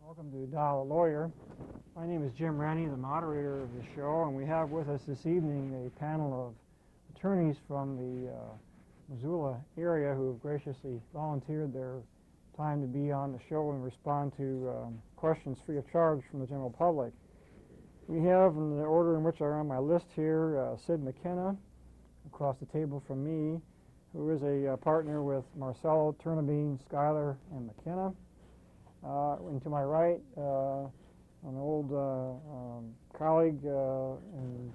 Welcome to Dial a Lawyer. My name is Jim Rennie, the moderator of the show, and we have with us this evening a panel of attorneys from the Missoula area who have graciously volunteered their time to be on the show and respond to questions free of charge from the general public. We have, in the order in which are on my list here, Sid McKenna, across the table from me, who is a partner with Marcello, Turnabene, Schuyler, and McKenna. And to my right, an old colleague and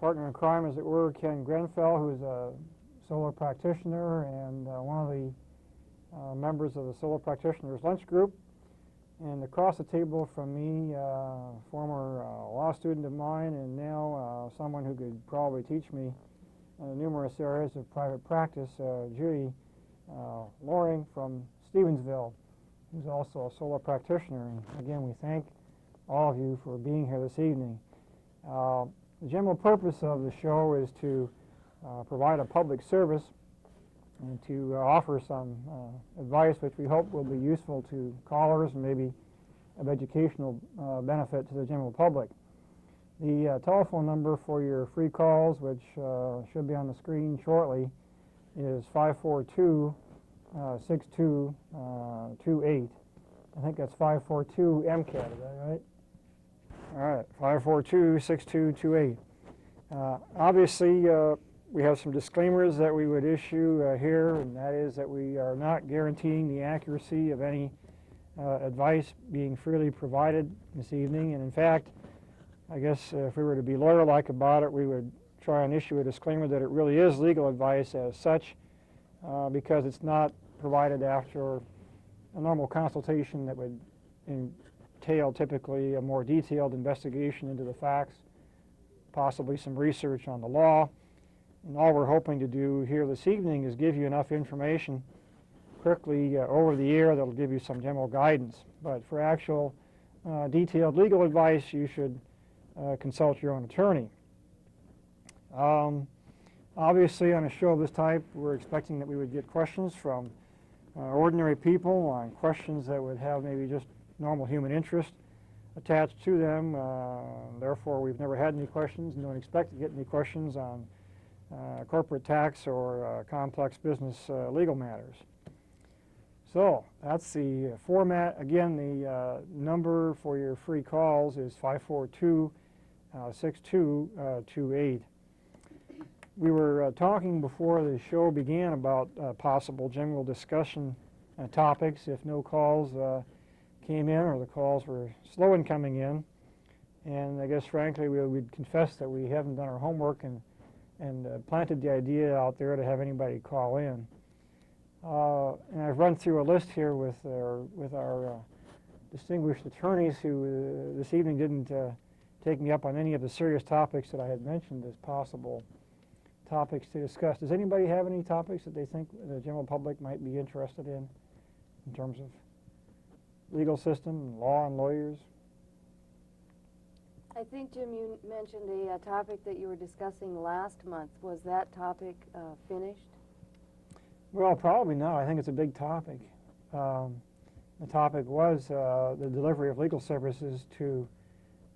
partner in crime, as it were, Ken Grenfell, who's a solar practitioner and one of the members of the Solar Practitioners Lunch Group. And across the table from me, former law student of mine and now someone who could probably teach me numerous areas of private practice, Judy Loring from Stevensville, who's also a solar practitioner. And again, we thank all of you for being here this evening. The general purpose of the show is to provide a public service and to offer some advice which we hope will be useful to callers and maybe of educational benefit to the general public. The telephone number for your free calls, which should be on the screen shortly, is 542 6228. I think that's 542 MCAT, is that right? All right, 542 6228. Obviously, we have some disclaimers that we would issue here, and that is that we are not guaranteeing the accuracy of any advice being freely provided this evening. And in fact, I guess if we were to be lawyer-like about it, we would try and issue a disclaimer that it really is legal advice as such, because it's not provided after a normal consultation that would entail typically a more detailed investigation into the facts, possibly some research on the law. And all we're hoping to do here this evening is give you enough information quickly over the air that'll give you some general guidance. But for actual detailed legal advice, you should consult your own attorney. Obviously, on a show of this type, we're expecting that we would get questions from ordinary people on questions that would have maybe just normal human interest attached to them. Therefore, we've never had any questions and don't expect to get any questions on corporate tax or complex business legal matters. So that's the format. Again, the number for your free calls is 542 6228. We were talking before the show began about possible general discussion topics if no calls came in or the calls were slow in coming in. And I guess frankly we would confess that we haven't done our homework and planted the idea out there to have anybody call in. And I've run through a list here with our distinguished attorneys who this evening didn't take me up on any of the serious topics that I had mentioned as possible topics to discuss. Does anybody have any topics that they think the general public might be interested in terms of legal system, law, and lawyers? I think, Jim, you mentioned a topic that you were discussing last month. Was that topic finished? Well, probably not. I think it's a big topic. The topic was the delivery of legal services to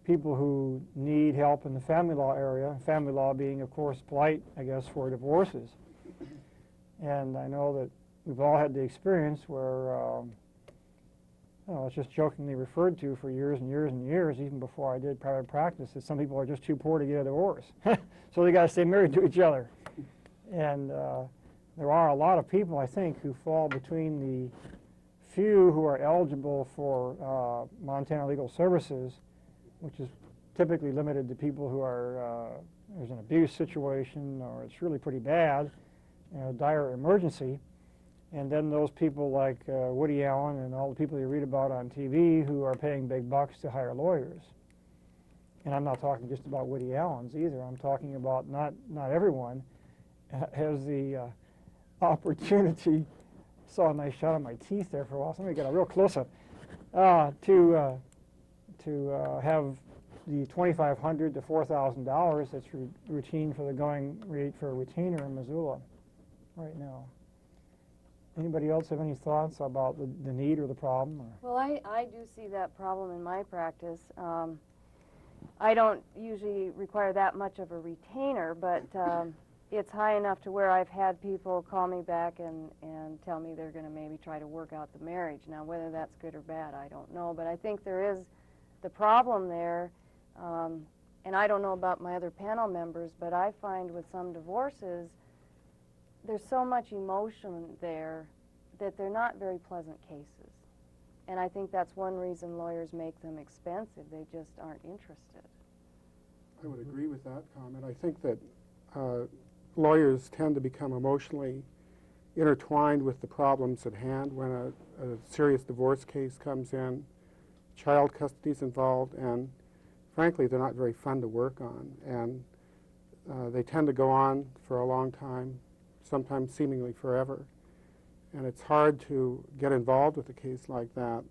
people who need help in the family law area, family law being, of course, polite, I guess, for divorces. And I know that we've all had the experience where, it's just jokingly referred to for years and years and years, even before I did private practice, that some people are just too poor to get a divorce. So they got to stay married to each other. And there are a lot of people, I think, who fall between the few who are eligible for Montana Legal Services, which is typically limited to people who are, there's an abuse situation or it's really pretty bad, dire emergency. And then those people like Woody Allen and all the people you read about on TV who are paying big bucks to hire lawyers. And I'm not talking just about Woody Allen's either. I'm talking about not everyone has the opportunity. Saw a nice shot of my teeth there for a while. Somebody got a real close-up to have the $2,500 to $4,000 that's routine for the going rate for a retainer in Missoula right now. Anybody else have any thoughts about the need or the problem? Or? Well, I do see that problem in my practice. I don't usually require that much of a retainer, but it's high enough to where I've had people call me back and tell me they're going to maybe try to work out the marriage. Now, whether that's good or bad, I don't know, but I think there is the problem there, and I don't know about my other panel members, but I find with some divorces, there's so much emotion there that they're not very pleasant cases. And I think that's one reason lawyers make them expensive. They just aren't interested. I would agree with that comment. I think that lawyers tend to become emotionally intertwined with the problems at hand when a serious divorce case comes in, child custody is involved, and frankly, they're not very fun to work on. And they tend to go on for a long time, sometimes seemingly forever. And it's hard to get involved with a case like that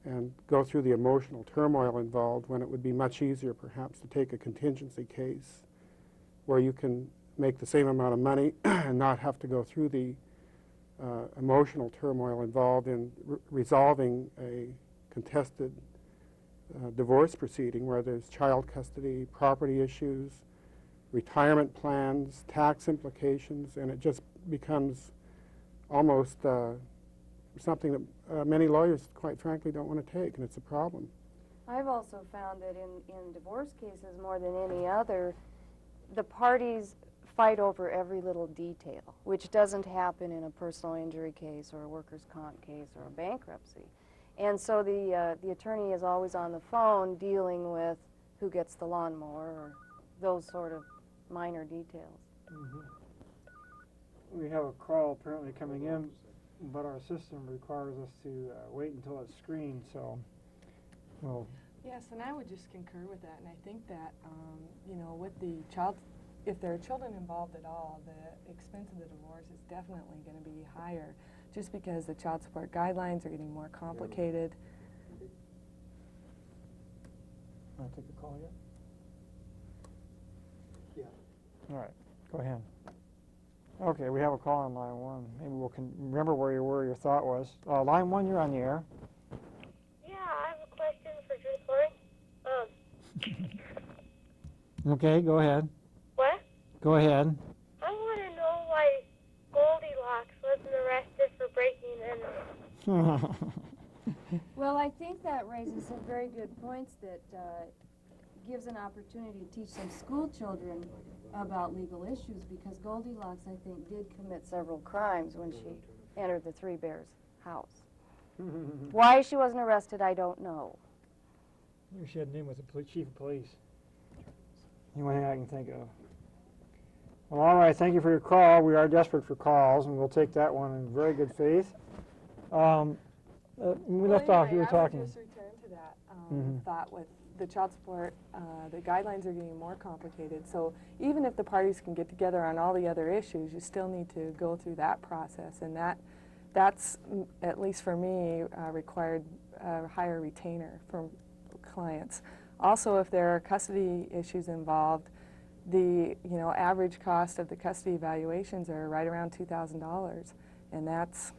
and go through the emotional turmoil involved when it would be much easier perhaps to take a contingency case where you can make the same amount of money and not have to go through the emotional turmoil involved in resolving a contested divorce proceeding where there's child custody, property issues, retirement plans, tax implications, and it just becomes almost something that many lawyers, quite frankly, don't want to take, and it's a problem. I've also found that in divorce cases, more than any other, the parties fight over every little detail, which doesn't happen in a personal injury case or a workers' comp case or a bankruptcy. And so the attorney is always on the phone dealing with who gets the lawnmower or those sort of minor details. Mm-hmm. We have a call apparently coming in, but our system requires us to wait until it's screened, so we'll... Yes, and I would just concur with that, and I think that, you know, with the child, if there are children involved at all, the expense of the divorce is definitely going to be higher, just because the child support guidelines are getting more complicated. Want to take a call yet? Yeah. All right, go ahead. Okay, we have a call on line one. Maybe we'll remember where your thought was. Line one, you're on the air. Yeah, I have a question for Drew Florence. Okay, go ahead. What? Go ahead. I want to know why Goldilocks wasn't arrested for breaking in. Well, I think that raises some very good points that gives an opportunity to teach some school children about legal issues, because Goldilocks, I think, did commit several crimes when she entered the Three Bears house. Why she wasn't arrested, I don't know. Maybe she had an in with the chief of police. The only thing I can think of. Well, all right, thank you for your call. We are desperate for calls, and we'll take that one in very good faith. We left off, you were talking. I would just return to that thought with the child support. The guidelines are getting more complicated, so even if the parties can get together on all the other issues, you still need to go through that process, and that's, at least for me, required a higher retainer for clients. Also, if there are custody issues involved, the average cost of the custody evaluations are right around $2,000, and that's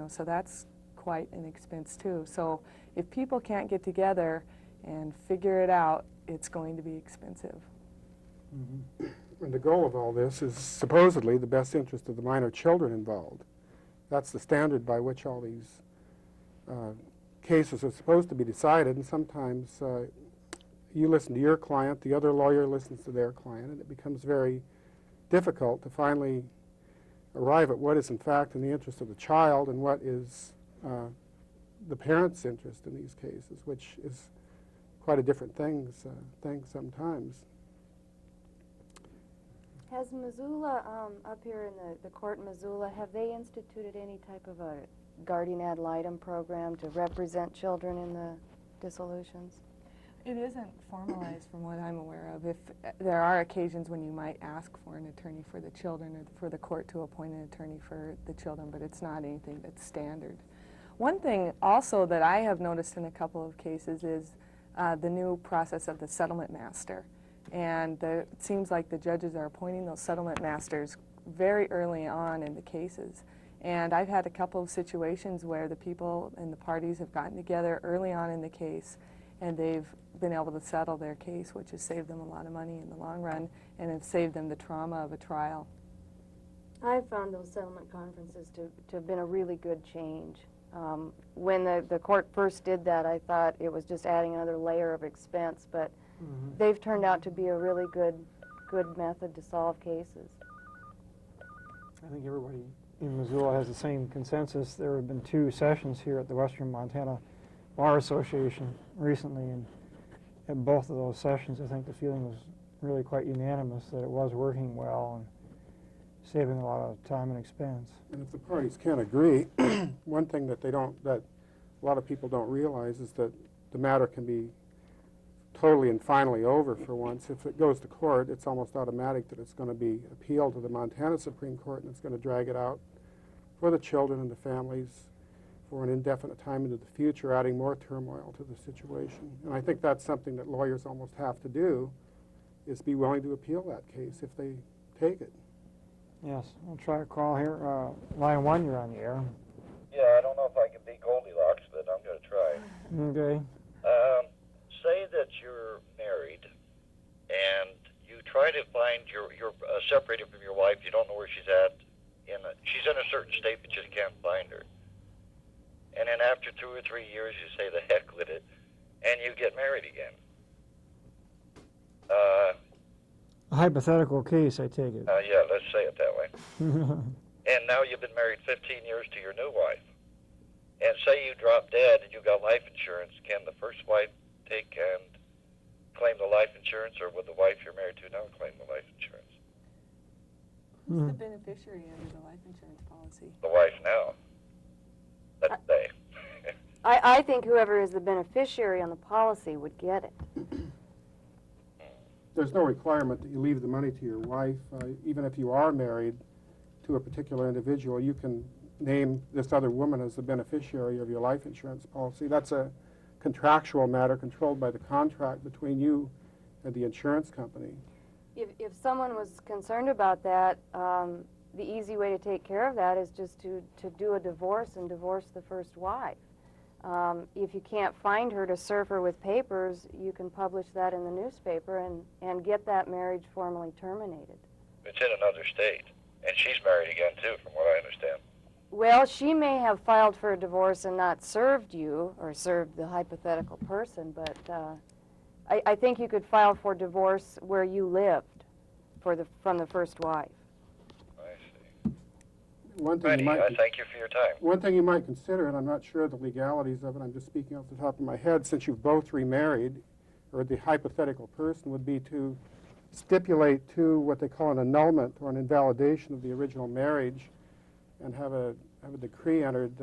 so that's quite an expense too. So if people can't get together and figure it out, it's going to be expensive. Mm-hmm. And the goal of all this is supposedly the best interest of the minor children involved. That's the standard by which all these cases are supposed to be decided, and sometimes you listen to your client, the other lawyer listens to their client, and it becomes very difficult to finally arrive at what is in fact in the interest of the child and what is the parent's interest in these cases, which is quite a different thing sometimes. Has Missoula, up here in the court in Missoula, have they instituted any type of a guardian ad litem program to represent children in the dissolutions? It isn't formalized from what I'm aware of. If there are occasions when you might ask for an attorney for the children or for the court to appoint an attorney for the children, but it's not anything that's standard. One thing also that I have noticed in a couple of cases is the new process of the settlement master. And it seems like the judges are appointing those settlement masters very early on in the cases. And I've had a couple of situations where the people and the parties have gotten together early on in the case, and they've been able to settle their case, which has saved them a lot of money in the long run, and have saved them the trauma of a trial. I found those settlement conferences to have been a really good change. When the court first did that, I thought it was just adding another layer of expense, but they've turned out to be a really good method to solve cases. I think everybody in Missoula has the same consensus. There have been 2 sessions here at the Western Montana Bar Association recently, and at both of those sessions, I think the feeling was really quite unanimous that it was working well and saving a lot of time and expense. And if the parties can't agree, one thing that that a lot of people don't realize is that the matter can be totally and finally over for once. If it goes to court, it's almost automatic that it's going to be appealed to the Montana Supreme Court, and it's going to drag it out for the children and the families for an indefinite time into the future, adding more turmoil to the situation. And I think that's something that lawyers almost have to do, is be willing to appeal that case if they take it. Yes, we'll try a call here. Line 1, you're on the air. Yeah, I don't know if I can beat Goldilocks, but I'm going to try. Okay. Say that you're married and you try to find you're separated from your wife. You don't know where she's at. She's in a certain state, but you can't find her. And then after 2 or 3 years, you say the heck with it, and you get married again. A hypothetical case, I take it. Yeah, let's say it that way. And now you've been married 15 years to your new wife. And say you drop dead and you got life insurance, can the first wife take and claim the life insurance, or would the wife you're married to now claim the life insurance? Who's the beneficiary under the life insurance policy? The wife now. Let's say. I think whoever is the beneficiary on the policy would get it. There's no requirement that you leave the money to your wife. Even if you are married to a particular individual, you can name this other woman as the beneficiary of your life insurance policy. That's a contractual matter controlled by the contract between you and the insurance company. If someone was concerned about that, the easy way to take care of that is just to do a divorce and divorce the first wife. If you can't find her to serve her with papers, you can publish that in the newspaper and get that marriage formally terminated. It's in another state, and she's married again too, from what I understand. Well, she may have filed for a divorce and not served you, or served the hypothetical person, but I think you could file for divorce where you lived from the first wife. I see. One thing Righty, you might I thank you for your time. One thing you might consider, and I'm not sure of the legalities of it, I'm just speaking off the top of my head, since you've both remarried, or the hypothetical person, would be to stipulate to what they call an annulment or an invalidation of the original marriage, and have a decree entered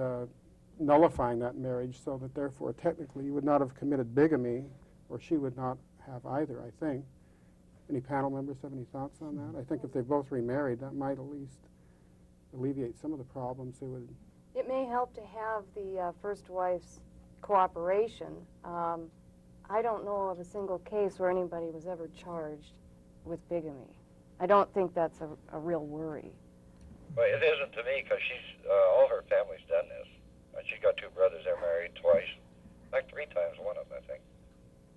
nullifying that marriage, so that therefore technically you would not have committed bigamy, or she would not have either, I think. Any panel members have any thoughts on that? I think if they've both remarried, that might at least alleviate some of the problems they would. It may help to have the first wife's cooperation. I don't know of a single case where anybody was ever charged with bigamy. I don't think that's a real worry. Well, it isn't to me, because all her family's done this. She's got 2 brothers, they're married twice. In fact, 3 times, one of them, I think.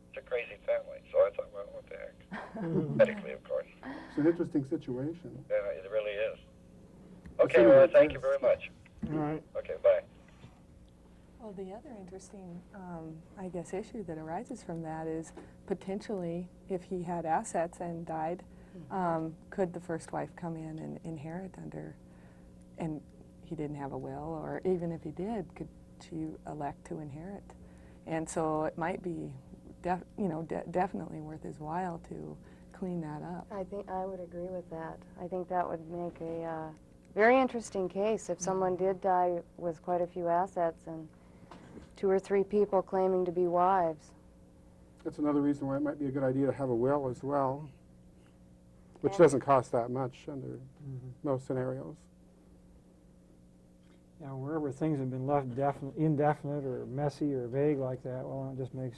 It's a crazy family, so I thought, well, what the heck? Medically, of course. It's an interesting situation. Yeah, it really is. Okay, well, thank you very much. All right. Okay, bye. Well, the other interesting, I guess, issue that arises from that is potentially, if he had assets and died, could the first wife come in and inherit under, and he didn't have a will, or even if he did, could she elect to inherit? And so it might be, definitely worth his while to clean that up. I think I would agree with that. I think that would make a very interesting case if someone did die with quite a few assets and 2 or 3 people claiming to be wives. That's another reason why it might be a good idea to have a will as well, which doesn't cost that much under most scenarios. Yeah, wherever things have been left indefinite or messy or vague like that, well, it just makes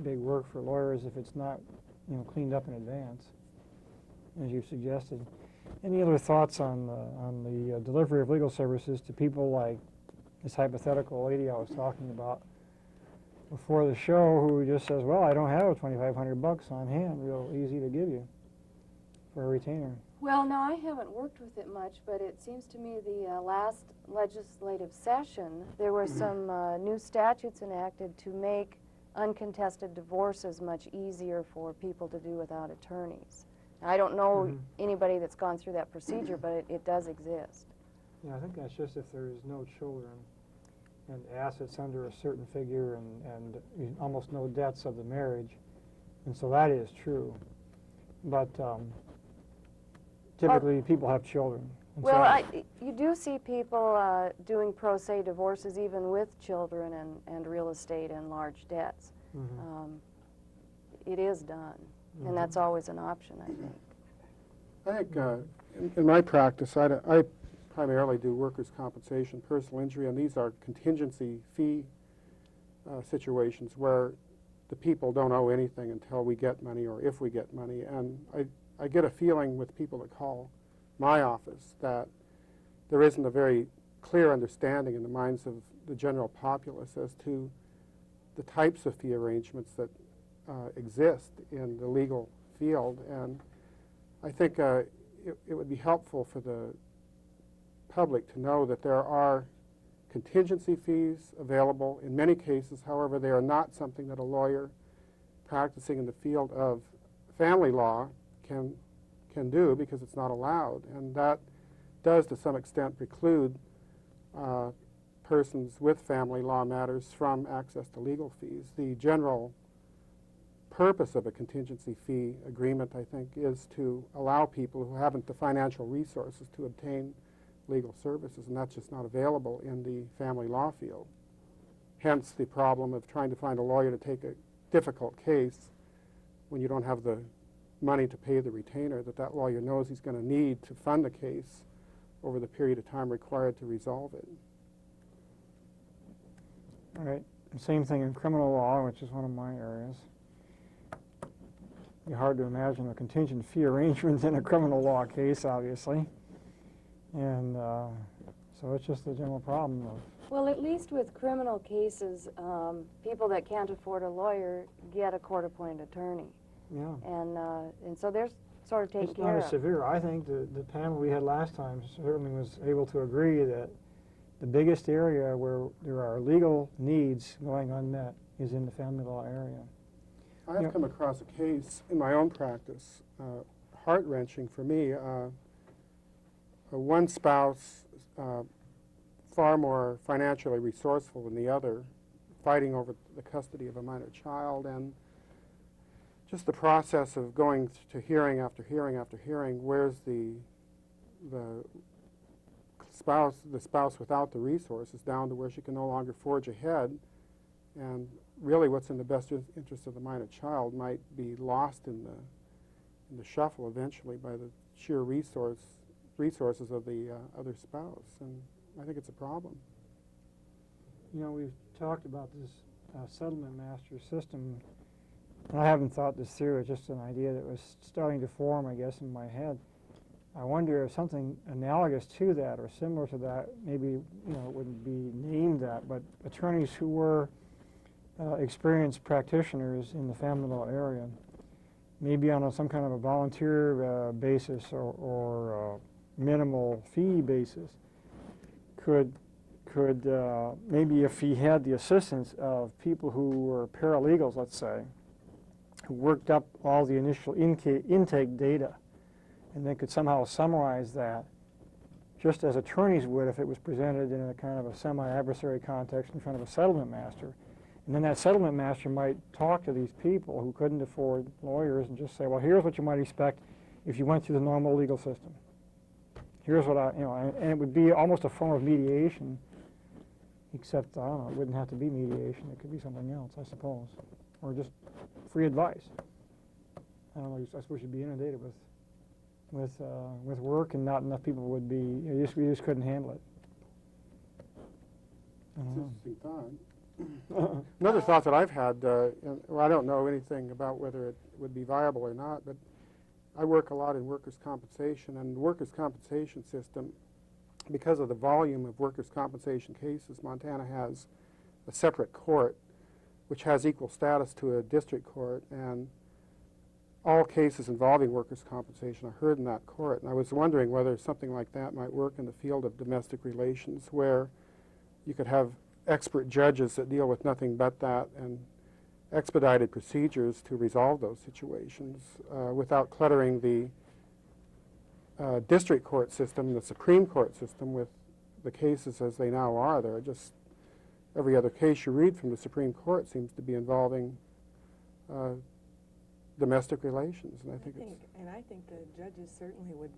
big work for lawyers if it's not, cleaned up in advance, as you suggested. Any other thoughts on the delivery of legal services to people like this hypothetical lady I was talking about before the show, who just says, well, I don't have $2,500 on hand, real easy to give you for a retainer? Well, no, I haven't worked with it much, but it seems to me the last legislative session, there were some new statutes enacted to make uncontested divorces much easier for people to do without attorneys. Now, I don't know anybody that's gone through that procedure, but it does exist. Yeah, I think that's just if there's no children and assets under a certain figure and almost no debts of the marriage. And so that is true. But typically people have children. And Well, so you do see people doing pro se divorces even with children and real estate and large debts. It is done, and that's always an option, I think. I think in my practice, I primarily do workers' compensation, personal injury, and these are contingency fee situations where the people don't owe anything until we get money or if we get money. And I get a feeling with people that call my office that there isn't a very clear understanding in the minds of the general populace as to the types of fee arrangements that exist in the legal field. And I think it would be helpful for the public to know that there are contingency fees available. In many cases, however, they are not something that a lawyer practicing in the field of family law can do because it's not allowed. And that does, to some extent, preclude persons with family law matters from access to legal fees. The general purpose of a contingency fee agreement, I think, is to allow people who haven't the financial resources to obtain legal services, and that's just not available in the family law field. Hence the problem of trying to find a lawyer to take a difficult case when you don't have the money to pay the retainer that lawyer knows he's going to need to fund the case over the period of time required to resolve it. All right. And same thing in criminal law, which is one of my areas. It'd be hard to imagine a contingent fee arrangement in a criminal law case, obviously. And so it's just the general problem of... Well, at least with criminal cases, people that can't afford a lawyer get a court-appointed attorney. Yeah. And so they're sort of taken It's care not of. as severe. I think the panel we had last time certainly was able to agree that the biggest area where there are legal needs going unmet is in the family law area. I have come across a case in my own practice, heart-wrenching for me. One spouse, far more financially resourceful than the other, fighting over the custody of a minor child, and just the process of going to hearing after hearing after hearing. Where's the spouse without the resources, down to where she can no longer forge ahead, and really what's in the best interest of the minor child might be lost in the shuffle eventually by the sheer resources of the other spouse, and I think it's a problem. You know, we've talked about this settlement master system, and I haven't thought this through. It's just an idea that was starting to form, I guess, in my head. I wonder if something analogous to that or similar to that, maybe, you know, it wouldn't be named that, but attorneys who were experienced practitioners in the family law area, maybe on some kind of a volunteer basis or minimal fee basis, could maybe, if he had the assistance of people who were paralegals, let's say, who worked up all the initial intake data, and then could somehow summarize that, just as attorneys would if it was presented in a kind of a semi-adversary context in front of a settlement master. And then that settlement master might talk to these people who couldn't afford lawyers and just say, well, here's what you might expect if you went through the normal legal system. Here's what and it would be almost a form of mediation, except, I don't know, it wouldn't have to be mediation. It could be something else, I suppose, or just free advice. I don't know, I suppose you'd be inundated with work, and not enough people would be, you just couldn't handle it. It's an interesting thought. Another thought that I've had, well, I don't know anything about whether it would be viable or not, but I work a lot in workers' compensation, and the workers' compensation system, because of the volume of workers' compensation cases, Montana has a separate court which has equal status to a district court, and all cases involving workers' compensation are heard in that court. And I was wondering whether something like that might work in the field of domestic relations, where you could have expert judges that deal with nothing but that and expedited procedures to resolve those situations without cluttering the district court system, the Supreme Court system, with the cases as they now are. There are just every other case you read from the Supreme Court seems to be involving domestic relations, and I think the judges certainly would,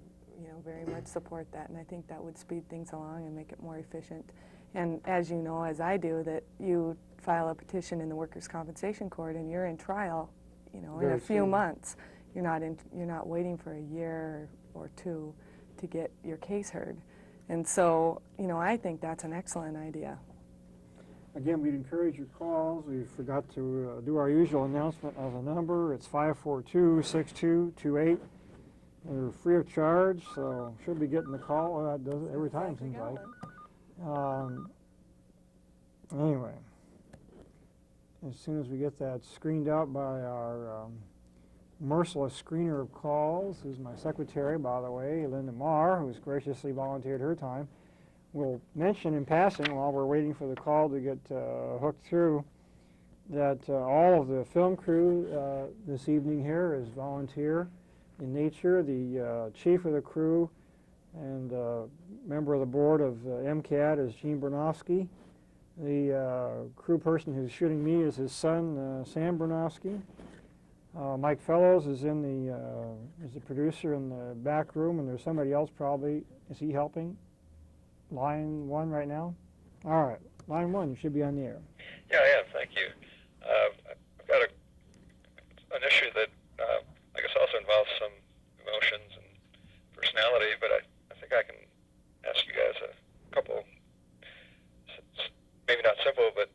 very much support that, and I think that would speed things along and make it more efficient. And as you know, as I do, that you file a petition in the Workers' Compensation Court and you're in trial, in Very a few soon. months. You're not waiting for a year or two to get your case heard. And so, I think that's an excellent idea. Again, we'd encourage your calls. We forgot to do our usual announcement of a number. It's 542-6228. They're free of charge, so should be getting the call. Well, that does it every time, seems like. Anyway, as soon as we get that screened out by our merciless screener of calls, who's my secretary, by the way, Linda Marr, who's graciously volunteered her time, we'll mention in passing while we're waiting for the call to get hooked through that all of the film crew this evening here is volunteer in nature. The chief of the crew and member of the board of MCAT is Gene Bernofsky. The crew person who's shooting me is his son, Sam Bernofsky. Mike Fellows is in is the producer in the back room, and there's somebody else probably. Is he helping? Line 1 right now? All right, line 1, you should be on the air. Yeah, I am, thank you. I've got an issue that I guess also involves some emotions and personality, but I think I can ask you guys a couple, maybe not simple, but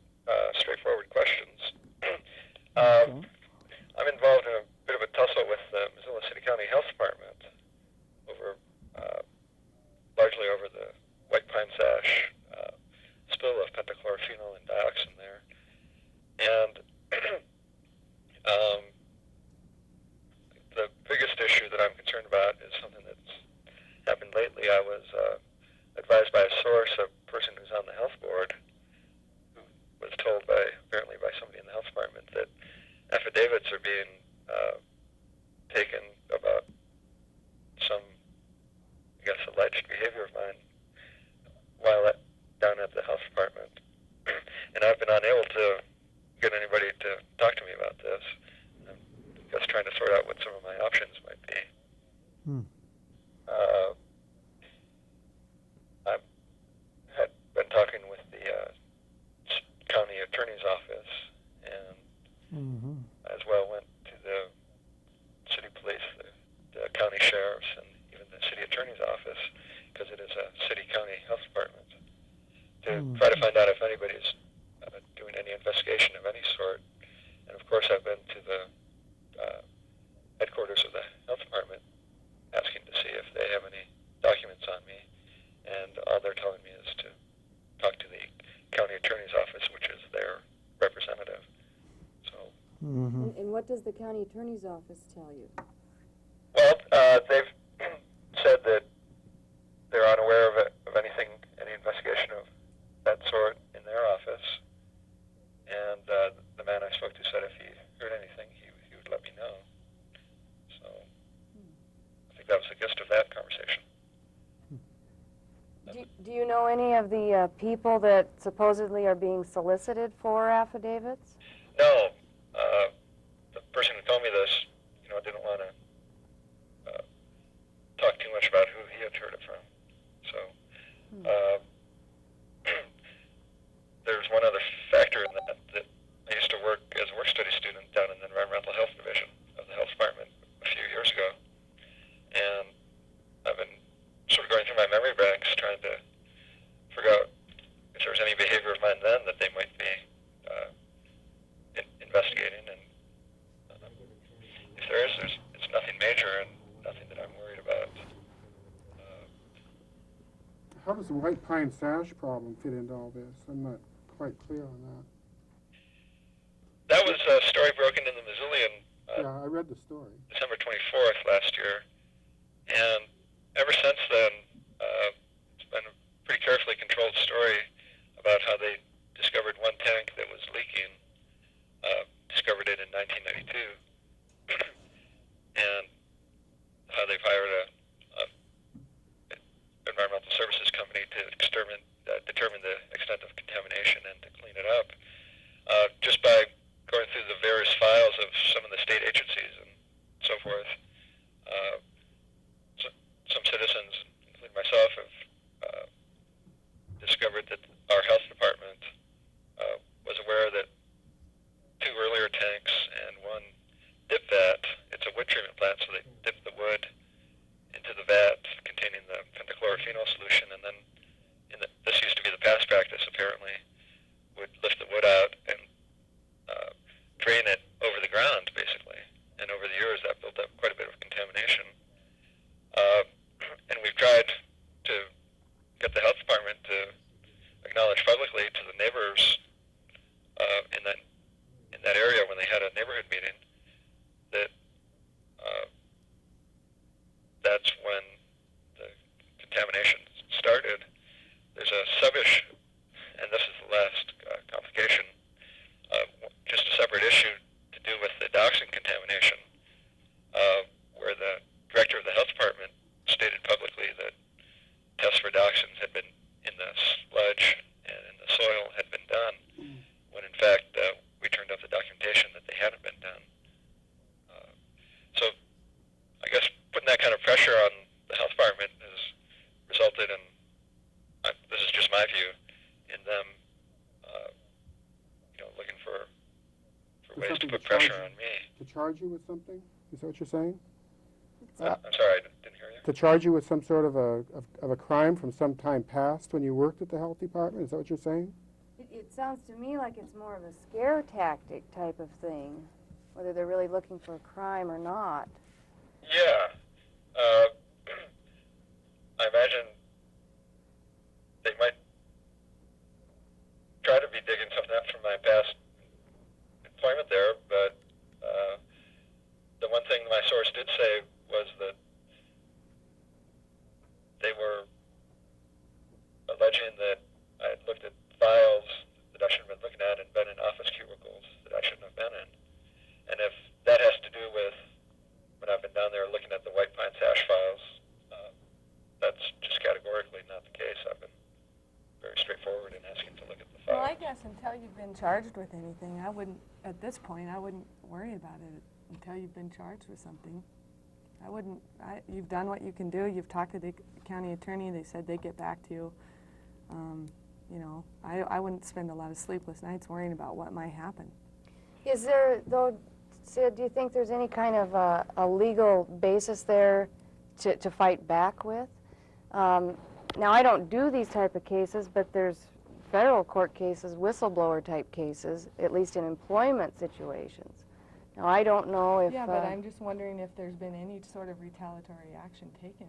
straightforward questions. Okay. I'm involved in a bit of a tussle with the Missoula City County Health Department largely over the white pine sash spill of pentachlorophenol and dioxin there. And the biggest issue that I'm concerned about is something that's happened lately. I was advised by a source, a person who's on the health board, who was told apparently by somebody in the health department, that affidavits are being taken about some, I guess, alleged behavior of mine while down at the health department. And I've been unable to get anybody to talk to me about this. I'm just trying to sort out what some of my options might be. I've been talking with the county attorney's office, and as well went to the city police, the county sheriffs, and even the city attorney's office, because it is a city-county health department, to try to find out if anybody's doing any investigation of any sort. And of course, I've been to the headquarters of the health department asking to see if they have any documents on me, and all they're telling me is to talk to the county attorney's office, which is their representative. So. And what does the county attorney's office tell you? Well, they've said that they're unaware of anything, any investigation of that sort in their office. And the man I spoke to said if he heard anything, he would let me know. So I think that was the gist of that conversation. Do you know any of the people that supposedly are being solicited for affidavits? No, the person who told me this, didn't want to talk too much about who he had heard it from. So there's one other factor in that I used to work as a work study student down in the environmental health division of the health department a few years ago, and I've been sort of going through my memory banks trying to figure out if there was any behavior of mine then that they might be investigating, and if there is, it's nothing major, and How does the white pine sash problem fit into all this? I'm not quite clear on that. That was a story broken in the Missoulian Yeah, I read the story. December 24th last year, and ever since then, it's been a pretty carefully controlled story about how they discovered one tank that was leaking, discovered it in 1992, and how they've hired a environmental services company to determine the extent of contamination and to clean it up. Just by going through the various files of some of the state agencies and so forth, some citizens, including myself, have discovered that our health department was aware that 2 earlier tanks and 1 dip vat, it's a wood treatment plant, so they dip the wood into the vat containing the pentachlorophenol solution, and then this used to be the past practice apparently, would lift the wood out and drain it over the ground basically, and over the years that built up quite a bit of contamination. And we've tried to get the health department to acknowledge publicly to the neighbors in that area when they had a neighborhood meeting that that's when the contamination started. There's a sub-issue, and this is the last complication, just a separate issue to do with the dioxin contamination, where the director of the health department stated publicly that tests for dioxins had been in the sludge and in the soil had been done, when in fact we turned up the documentation that they hadn't been done. So I guess putting that kind of pressure on the health department has resulted in, this is just my view, in them looking for ways to put pressure on me. To charge you with something? Is that what you're saying? I'm sorry, I didn't hear you. To charge you with some sort of a crime from some time past when you worked at the health department? Is that what you're saying? It sounds to me like it's more of a scare tactic type of thing, whether they're really looking for a crime or not. Yeah. I imagine they might try to be digging something up from my past employment there, but the one thing my source did say was that they were alleging that I had looked at files that I shouldn't have been looking at and been in office cubicles that I shouldn't have been in. And if that has to do with when I've been down there looking at the white pine sash files, that's just categorically not the case. I've been very straightforward in asking to look at the files. Well, I guess until you've been charged with anything, I wouldn't worry about it until you've been charged with something. You've done what you can do. You've talked to the county attorney. They said they'd get back to you. I wouldn't spend a lot of sleepless nights worrying about what might happen. Is there, though, Sid, do you think there's any kind of a legal basis there to fight back with? Now, I don't do these type of cases, but there's federal court cases, whistleblower type cases, at least in employment situations. Now, I don't know if... Yeah, but I'm just wondering if there's been any sort of retaliatory action taken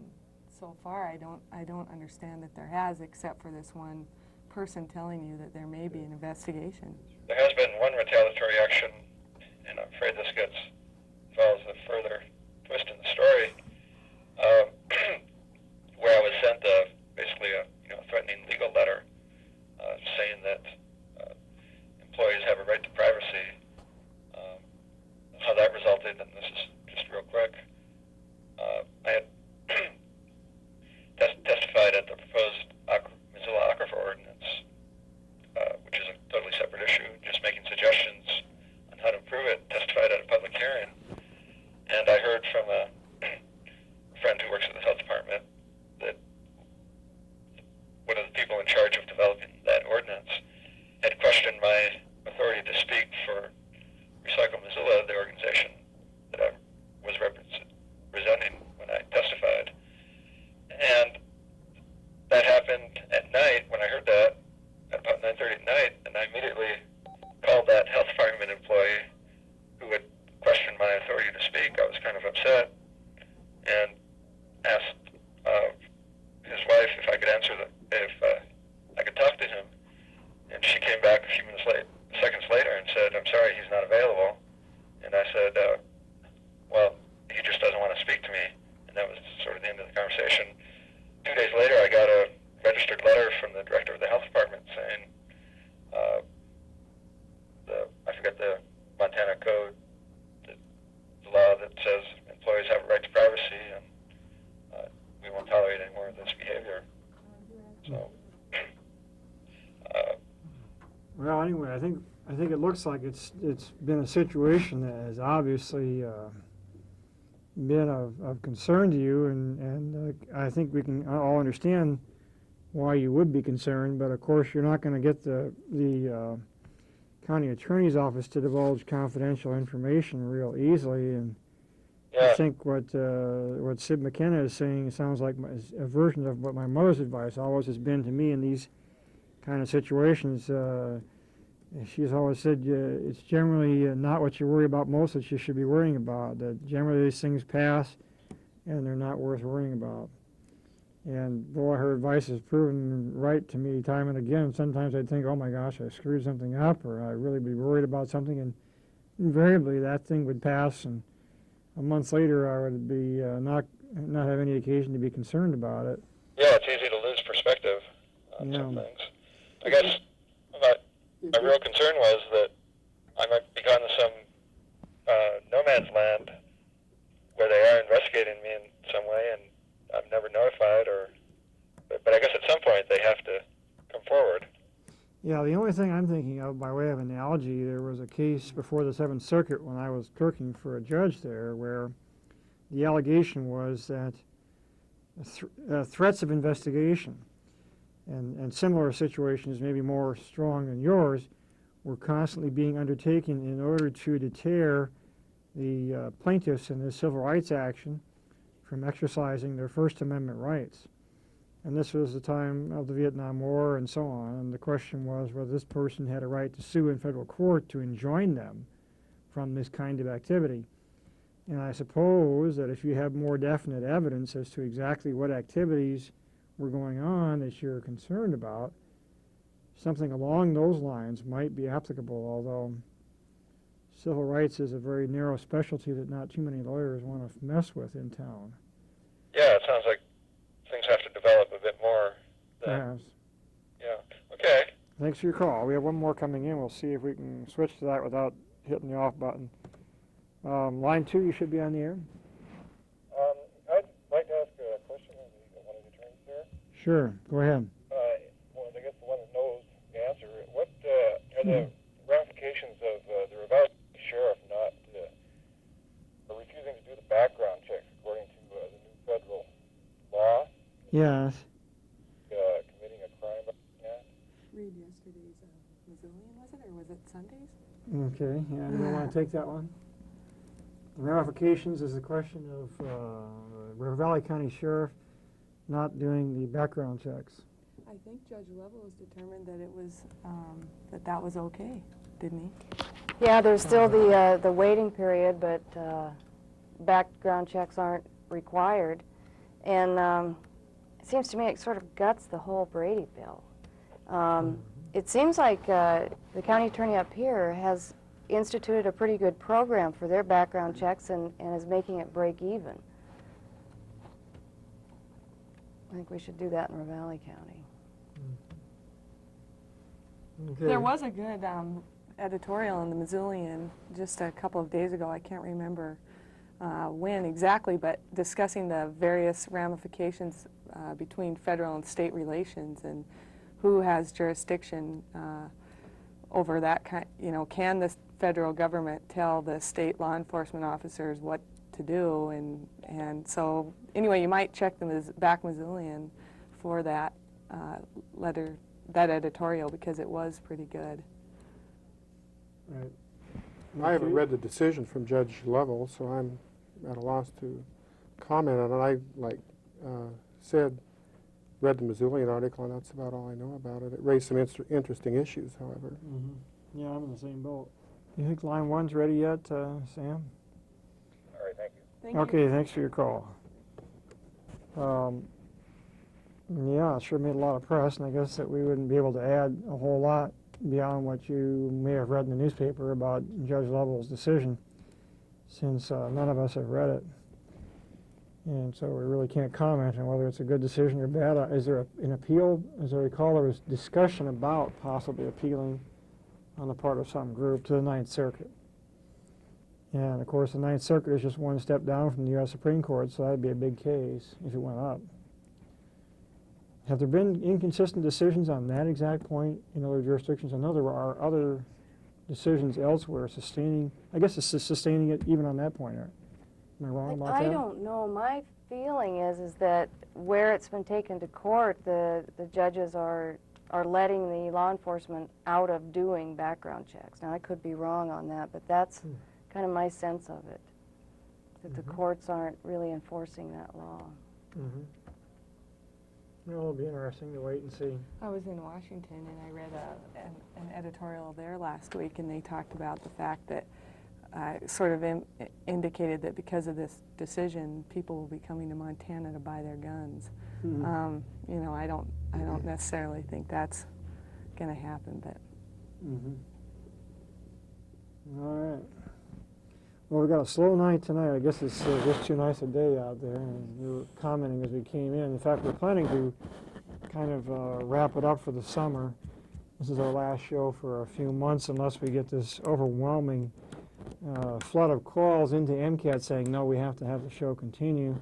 so far. I don't understand that there has, except for this one person telling you that there may be an investigation. There has been one retaliatory action, and I'm afraid this follows a further twist in the story, where I was sent basically a threatening legal letter saying that employees have a right to privacy. How that resulted, and this is just real quick, I had testified at the proposed Missoula Aquifer Ordinance, which is a totally separate issue, just making suggestions on how to improve it, testified at a public sort of the end of the conversation. 2 days later, I got a registered letter from the director of the health department saying, I forget the Montana code, the law that says employees have a right to privacy, and we won't tolerate any more of this behavior. So, Well, anyway, I think it looks like it's been a situation that has obviously been of concern to you, and I think we can all understand why you would be concerned. But of course, you're not going to get the county attorney's office to divulge confidential information real easily. And yeah. I think what Sid McKenna is saying sounds like a version of what my mother's advice always has been to me in these kind of situations. She's always said it's generally not what you worry about most that you should be worrying about. That generally these things pass, and they're not worth worrying about. And boy, her advice has proven right to me time and again. Sometimes I'd think, oh my gosh, I screwed something up, or I'd really be worried about something, and invariably that thing would pass, and a month later I would be not have any occasion to be concerned about it. Yeah, it's easy to lose perspective on some things. I guess my real concern was that I might be gone to some no man's land where they are investigating me in some way, and I'm never notified, but I guess at some point they have to come forward. Yeah, the only thing I'm thinking of by way of analogy, there was a case before the Seventh Circuit when I was clerking for a judge there where the allegation was that threats of investigation and similar situations, maybe more strong than yours, were constantly being undertaken in order to deter the plaintiffs in this civil rights action from exercising their First Amendment rights. And this was the time of the Vietnam War and so on. And the question was whether this person had a right to sue in federal court to enjoin them from this kind of activity. And I suppose that if you have more definite evidence as to exactly what activities were going on that you're concerned about, something along those lines might be applicable, although civil rights is a very narrow specialty that not too many lawyers want to mess with in town. Yeah, it sounds like things have to develop a bit more. Perhaps. Yeah, okay. Thanks for your call. We have one more coming in. We'll see if we can switch to that without hitting the off button. Line 2, you should be on the air. I'd like to ask a question of one of the attorneys there. Sure, go ahead. Well, I guess the one that knows the answer. What are the ramifications of the Ravalli sheriff not refusing to do the background checks according to the new federal law? Yes. Committing a crime like that? Read yesterday's Missoulian, was it, or was it Sunday's? Okay, yeah, you don't want to take that one? The ramifications is the question of River Valley County Sheriff not doing the background checks. I think Judge Lovell was determined that it was that was okay, didn't he? Yeah, there's still the waiting period, but background checks aren't required. And it seems to me it sort of guts the whole Brady bill. It seems like the county attorney up here has instituted a pretty good program for their background checks and is making it break even. I think we should do that in Ravalli County. Okay. There was a good editorial in the Missoulian just a couple of days ago. I can't remember when exactly, but discussing the various ramifications between federal and state relations and who has jurisdiction over that kind. You know, can the federal government tell the state law enforcement officers what to do? And so anyway, you might check the back Missoulian for that letter, that editorial, because it was pretty good. Right. I haven't read the decision from Judge Lovell, so I'm at a loss to comment on it. I, like Sid, read the Missoulian article, and that's about all I know about it. It raised some interesting issues, however. Mm-hmm. Yeah, I'm in the same boat. You think line 1's ready yet, Sam? All right, thank you. Thank you. Okay, thanks for your call. Yeah, it sure made a lot of press, and I guess that we wouldn't be able to add a whole lot beyond what you may have read in the newspaper about Judge Lovell's decision, since none of us have read it. And so we really can't comment on whether it's a good decision or bad. Is there an appeal? As I recall, there was discussion about possibly appealing on the part of some group to the Ninth Circuit. And of course, the Ninth Circuit is just one step down from the U.S. Supreme Court, so that'd be a big case if it went up. Have there been inconsistent decisions on that exact point in other jurisdictions? I know there are other decisions elsewhere sustaining, I guess it's sustaining it even on that point. Am I wrong about that? I don't know. My feeling is that where it's been taken to court, the judges are letting the law enforcement out of doing background checks. Now, I could be wrong on that, but that's kind of my sense of it, that the courts aren't really enforcing that law. Well, it'll be interesting to wait and see. I was in Washington and I read an editorial there last week, and they talked about the fact that sort of indicated that because of this decision, people will be coming to Montana to buy their guns. You know, I don't necessarily think that's going to happen, but. All right. Well, we've got a slow night tonight. I guess it's just too nice a day out there, and we were commenting as we came in. In fact, we're planning to kind of wrap it up for the summer. This is our last show for a few months unless we get this overwhelming flood of calls into MCAT saying, no, we have to have the show continue.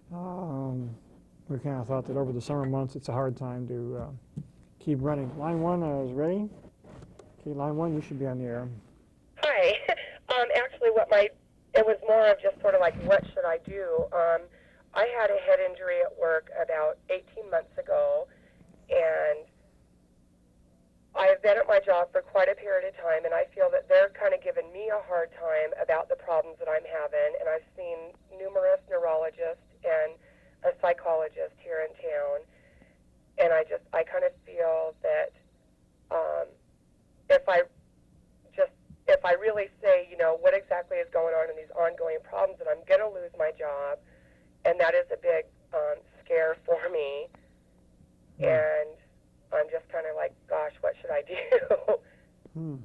We kind of thought that over the summer months it's a hard time to keep running. Line 1 is ready. Okay, line 1, you should be on the air. Hi. Actually, it was more of just sort of like, what should I do? I had a head injury at work about 18 months ago, and I have been at my job for quite a period of time, and I feel that they're kind of giving me a hard time about the problems that I'm having, and I've seen numerous neurologists and a psychologist here in town, and I kind of feel that if I really say, you know, what exactly is going on in these ongoing problems, that I'm going to lose my job, and that is a big scare for me, and I'm just kind of like, gosh, what should I do?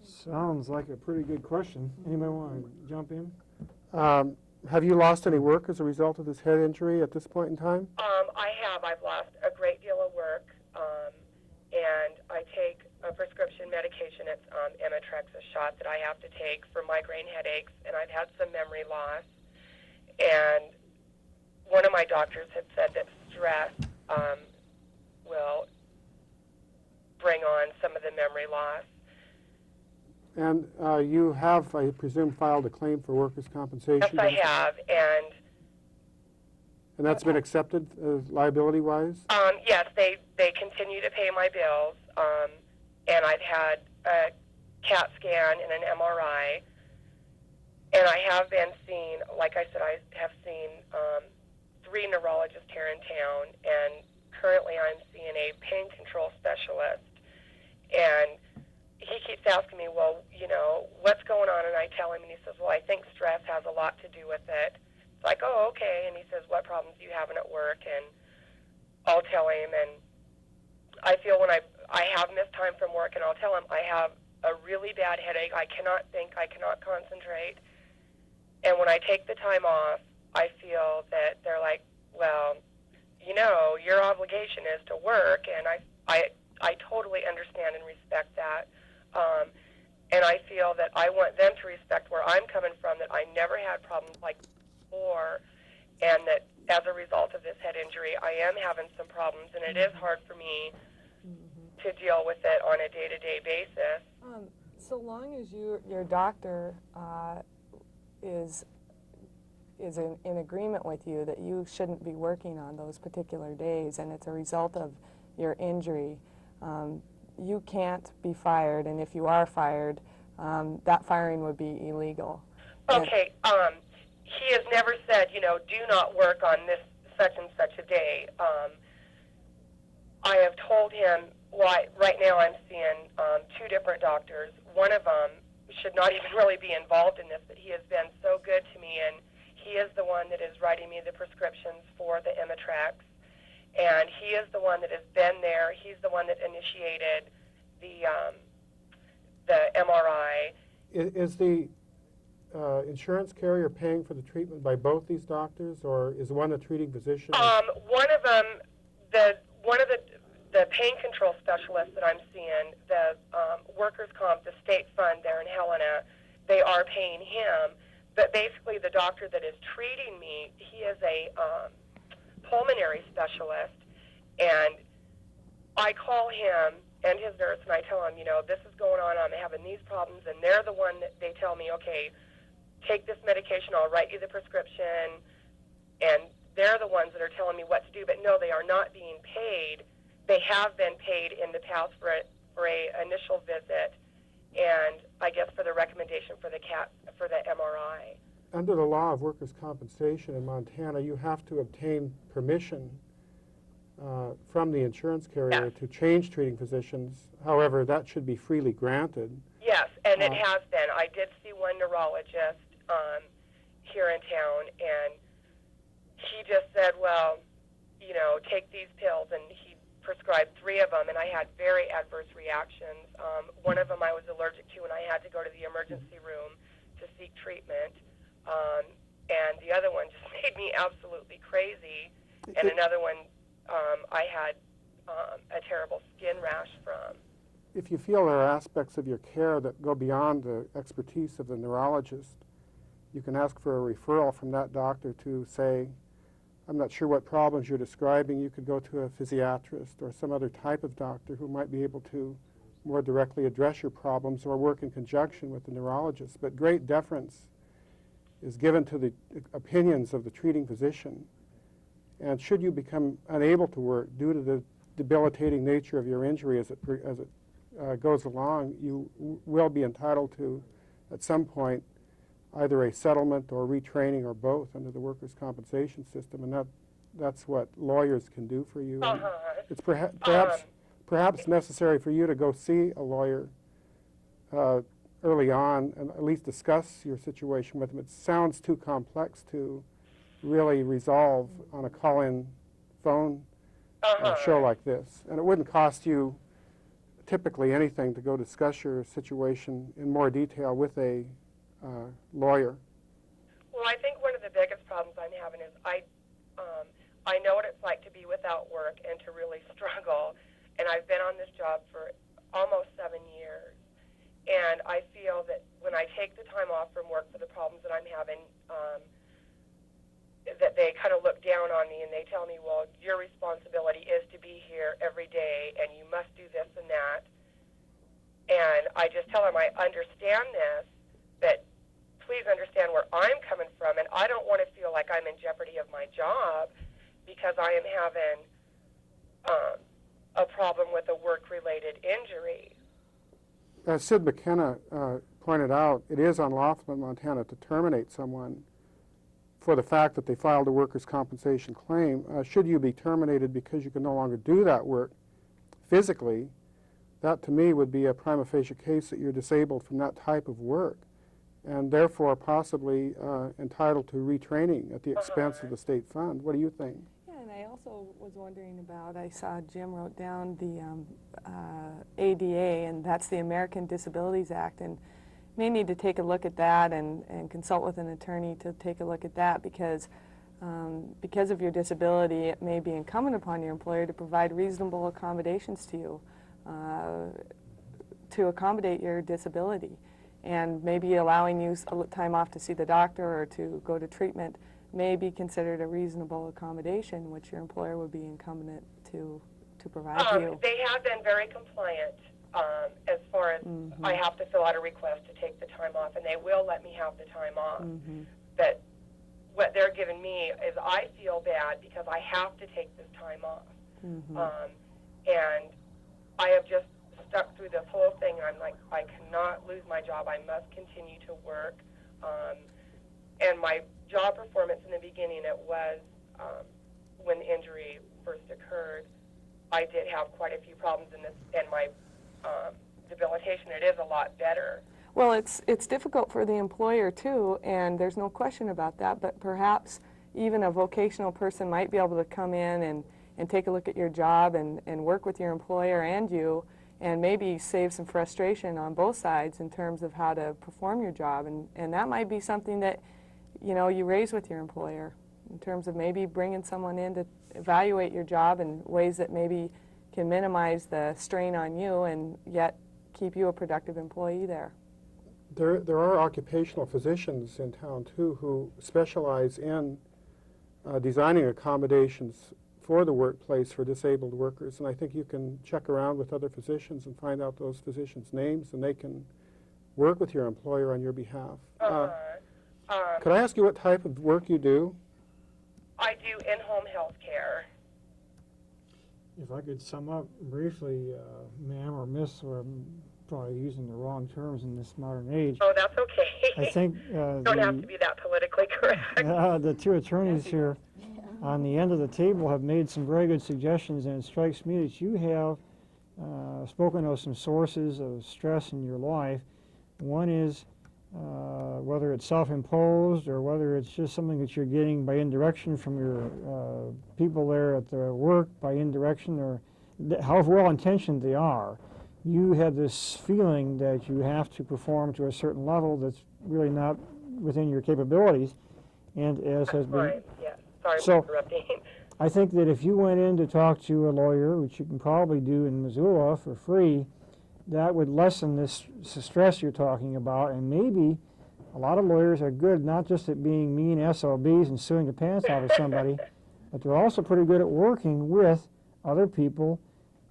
Sounds like a pretty good question. Anybody want to jump in? Have you lost any work as a result of this head injury at this point in time? I have. I've lost a great deal of work, and I take a prescription medication. It's Imitrex, a shot that I have to take for migraine headaches, and I've had some memory loss. And one of my doctors had said that stress will bring on some of the memory loss. And you have, I presume, filed a claim for workers' compensation? Yes, I have, and that's been accepted liability-wise? Yes, they continue to pay my bills, and I've had a CAT scan and an MRI, and I have been seen, like I said, I have seen 3 neurologists here in town, and currently I'm seeing a pain control specialist, and he keeps asking me, well, you know, what's going on? And I tell him, and he says, well, I think stress has a lot to do with it. It's like, oh, okay. And he says, what problems are you having at work? And I'll tell him, and I feel when I have missed time from work, and I'll tell him I have a really bad headache. I cannot think. I cannot concentrate. And when I take the time off, I feel that they're like, well, you know, your obligation is to work, and I totally understand and respect that. And I feel that I want them to respect where I'm coming from, that I never had problems like before, and that as a result of this head injury, I am having some problems, and it is hard for me to deal with it on a day-to-day basis. So long as your doctor is in agreement with you that you shouldn't be working on those particular days, and it's a result of your injury, you can't be fired, and if you are fired, that firing would be illegal. Okay, he has never said, you know, do not work on this such and such a day. I have told him, right now I'm seeing 2 different doctors. One of them should not even really be involved in this, but he has been so good to me, and he is the one that is writing me the prescriptions for the Imitrex. And he is the one that has been there. He's the one that initiated the MRI. Is the insurance carrier paying for the treatment by both these doctors, or is one a treating physician? One of them, one of the pain control specialists that I'm seeing, the workers' comp, the state fund there in Helena, they are paying him. But basically, the doctor that is treating me, he is a pulmonary specialist, and I call him and his nurse, and I tell him, you know, this is going on, I'm having these problems, and they're the one that they tell me, okay, take this medication, I'll write you the prescription, and they're the ones that are telling me what to do. But no, they are not being paid. They have been paid in the past for a initial visit, and I guess for the recommendation for the MRI. Under the law of workers' compensation in Montana, you have to obtain permission from the insurance carrier Yes. to change treating physicians. However, that should be freely granted. Yes, and it has been. I did see one neurologist here in town, and he just said, well, you know, take these pills, and he prescribed 3 of them, and I had very adverse reactions. One of them I was allergic to, and I had to go to the emergency room to seek treatment. And the other one just made me absolutely crazy. And another one I had a terrible skin rash from. If you feel there are aspects of your care that go beyond the expertise of the neurologist, you can ask for a referral from that doctor to say, I'm not sure what problems you're describing. You could go to a physiatrist or some other type of doctor who might be able to more directly address your problems or work in conjunction with the neurologist. But great deference is given to the opinions of the treating physician. And should you become unable to work due to the debilitating nature of your injury as it goes along, you will be entitled to, at some point, either a settlement or retraining or both under the workers' compensation system, and that's what lawyers can do for you. And it's perhaps necessary for you to go see a lawyer early on and at least discuss your situation with them. It sounds too complex to really resolve on a call-in phone show like this, and it wouldn't cost you typically anything to go discuss your situation in more detail with a lawyer. Well, I think one of the biggest problems I'm having is I know what it's like to be without work and to really struggle. And I've been on this job for almost 7 years. And I feel that when I take the time off from work for the problems that I'm having, that they kind of look down on me and they tell me, well, your responsibility is to be here every day and you must do this and that. And I just tell them I understand this, but please understand where I'm coming from, and I don't want to feel like I'm in jeopardy of my job because I am having a problem with a work-related injury. As Sid McKenna pointed out, it is unlawful in Montana to terminate someone for the fact that they filed a workers' compensation claim. Should you be terminated because you can no longer do that work physically, that to me would be a prima facie case that you're disabled from that type of work, and therefore possibly entitled to retraining at the expense of the state fund. What do you think? Yeah, and I also was wondering about, I saw Jim wrote down the ADA, and that's the American Disabilities Act, and may need to take a look at that and consult with an attorney to take a look at that, because of your disability, it may be incumbent upon your employer to provide reasonable accommodations to you to accommodate your disability. And maybe allowing you time off to see the doctor or to go to treatment may be considered a reasonable accommodation, which your employer would be incumbent to provide to you. They have been very compliant as far as I have to fill out a request to take the time off, and they will let me have the time off. But what they're giving me is I feel bad because I have to take this time off. And I have just stuck through this whole thing. I'm like, I cannot lose my job. I must continue to work. And my job performance in the beginning, it was when the injury first occurred, I did have quite a few problems in this, and my debilitation, it is a lot better. Well, it's difficult for the employer too, and there's no question about that, but perhaps even a vocational person might be able to come in and take a look at your job and work with your employer and you and maybe save some frustration on both sides in terms of how to perform your job. And that might be something that, you know, you raise with your employer in terms of maybe bringing someone in to evaluate your job in ways that maybe can minimize the strain on you and yet keep you a productive employee there. There are occupational physicians in town, too, who specialize in designing accommodations for the workplace for disabled workers. And I think you can check around with other physicians and find out those physicians' names, and they can work with your employer on your behalf. Could I ask you what type of work you do? I do in-home health care. If I could sum up briefly, ma'am or miss, or I'm probably using the wrong terms in this modern age. Oh, that's okay. I think Don't have to be that politically correct. the two attorneys here on the end of the table have made some very good suggestions, and it strikes me that you have spoken of some sources of stress in your life. One is whether it's self-imposed or whether it's just something that you're getting by indirection from your people there at the work, by indirection, or however well-intentioned they are. You have this feeling that you have to perform to a certain level that's really not within your capabilities, and as has been... Right, yes. Sorry So, for interrupting. I think that if you went in to talk to a lawyer, which you can probably do in Missoula for free, that would lessen this stress you're talking about. And maybe a lot of lawyers are good not just at being mean SOBs and suing the pants out of somebody, but they're also pretty good at working with other people.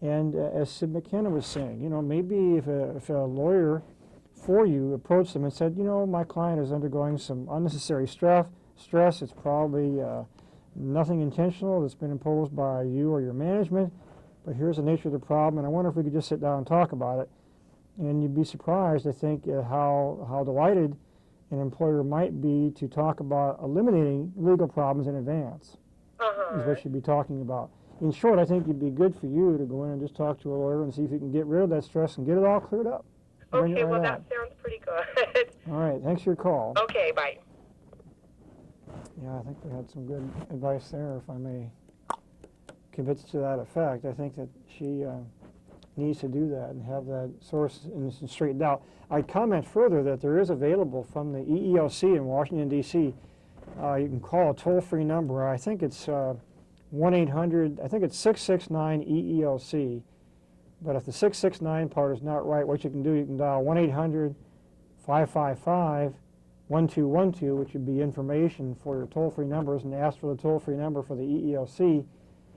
And as Sid McKenna was saying, you know, maybe if a lawyer for you approached them and said, you know, my client is undergoing some unnecessary stress. It's probably nothing intentional that's been imposed by you or your management, but here's the nature of the problem, and I wonder if we could just sit down and talk about it. And you'd be surprised, I think, at how delighted an employer might be to talk about eliminating legal problems in advance, is what you'd be talking about. In short, I think it'd be good for you to go in and just talk to a lawyer and see if you can get rid of that stress and get it all cleared up. Okay, well, that sounds pretty good. All right, thanks for your call. Okay, bye. Yeah, I think we had some good advice there, if I may convince to that effect. I think that she needs to do that and have that source and straightened out. I'd comment further that there is available from the EEOC in Washington, D.C. You can call a toll-free number. I think it's 1-800, I think it's 669-EEOC. But if the 669 part is not right, what you can do, you can dial 1-800-555-1212, which would be information for your toll-free numbers, and ask for the toll-free number for the EEOC,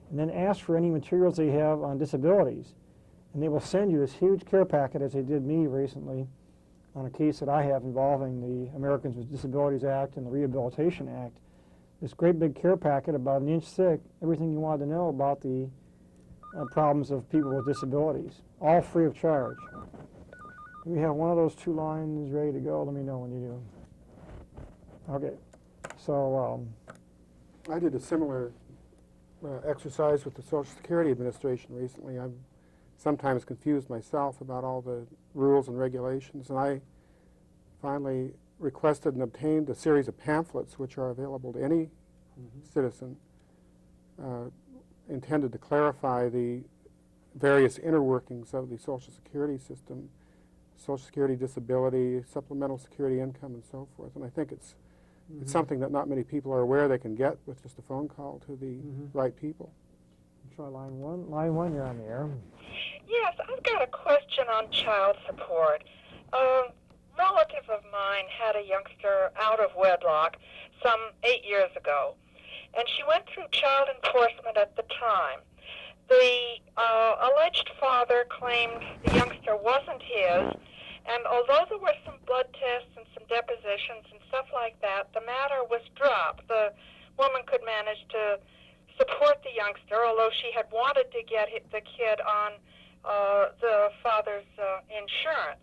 and then ask for any materials they have on disabilities. And they will send you this huge care packet, as they did me recently, on a case that I have involving the Americans with Disabilities Act and the Rehabilitation Act. This great big care packet, about an inch thick, everything you wanted to know about the problems of people with disabilities, all free of charge. We have one of those two lines ready to go. Let me know when you do. Okay, so I did a similar exercise with the Social Security Administration recently. I'm sometimes confused myself about all the rules and regulations, and I finally requested and obtained a series of pamphlets which are available to any citizen, intended to clarify the various inner workings of the Social Security system, Social Security disability, supplemental security income, and so forth. And I think it's something that not many people are aware they can get with just a phone call to the right people. try line one. Line one, you're on the air. Yes, I've got a question on child support. A relative of mine had a youngster out of wedlock some 8 years ago, and she went through child enforcement at the time. The alleged father claimed the youngster wasn't his, and although there were some blood tests and some depositions and stuff like that, the matter was dropped. The woman could manage to support the youngster, although she had wanted to get the kid on the father's insurance.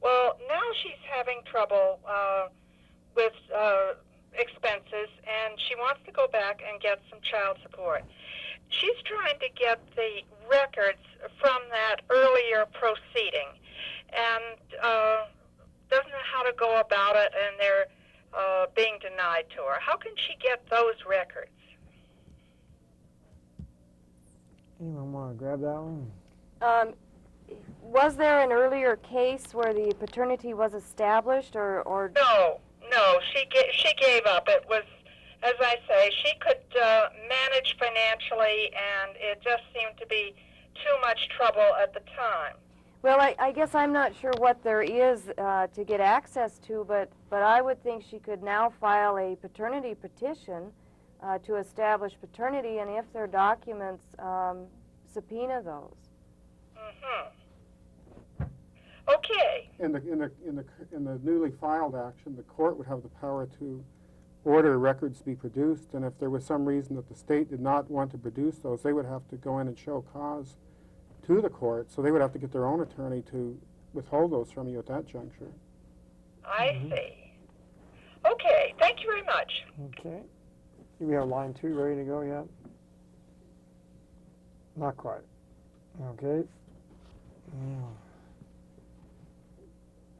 Well, now she's having trouble with expenses, and she wants to go back and get some child support. She's trying to get the records from that earlier proceeding and doesn't know how to go about it, and they're being denied to her. How can she get those records? Anyone want to grab that one? Was there an earlier case where the paternity was established, or No, she gave up. It was, as I say, she could manage financially, and it just seemed to be too much trouble at the time. Well, I guess I'm not sure what there is to get access to, but I would think she could now file a paternity petition to establish paternity, and if there are documents, subpoena those. Mm-hmm. Okay. In the newly filed action, the court would have the power to order records be produced, and if there was some reason that the state did not want to produce those, they would have to go in and show cause to the court, so they would have to get their own attorney to withhold those from you at that juncture. I see. Okay, thank you very much. Okay. Do we have line 2 ready to go yet? Not quite. Okay. Yeah.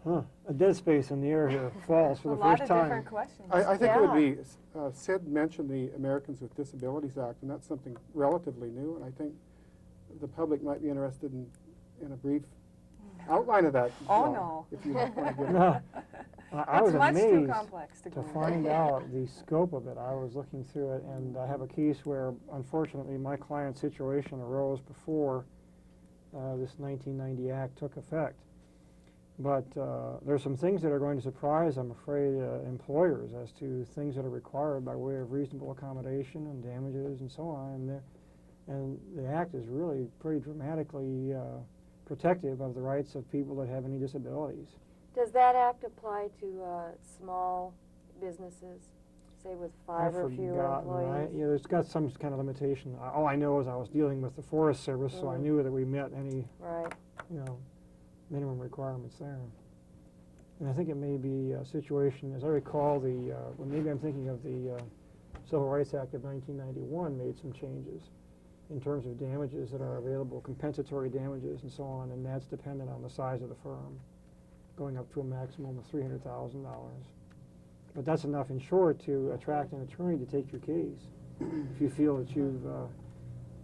Huh. A dead space in the air here. Falls for A the lot first of time. different questions. I think it would Yeah. be, Sid mentioned the Americans with Disabilities Act, and that's something relatively new, and I think the public might be interested in a brief outline of that. Oh, law, no. If you want to give it. No. I was It's much too amazed complex to go into. find out the scope of it. I was looking through it, and I have a case where, unfortunately, my client's situation arose before this 1990 Act took effect. But there's some things that are going to surprise, I'm afraid, employers as to things that are required by way of reasonable accommodation and damages and so on. And the Act is really pretty dramatically protective of the rights of people that have any disabilities. Does that act apply to small businesses, say with 5 or fewer employees? Yeah, it's got some kind of limitation. All I know is I was dealing with the Forest Service, so I knew that we met any, Right. minimum requirements there. And I think it may be a situation, as I recall, well, maybe I'm thinking of the Civil Rights Act of 1991 made some changes in terms of damages that are available, compensatory damages and so on, and that's dependent on the size of the firm, going up to a maximum of $300,000. But that's enough in short to attract an attorney to take your case. If you feel that you've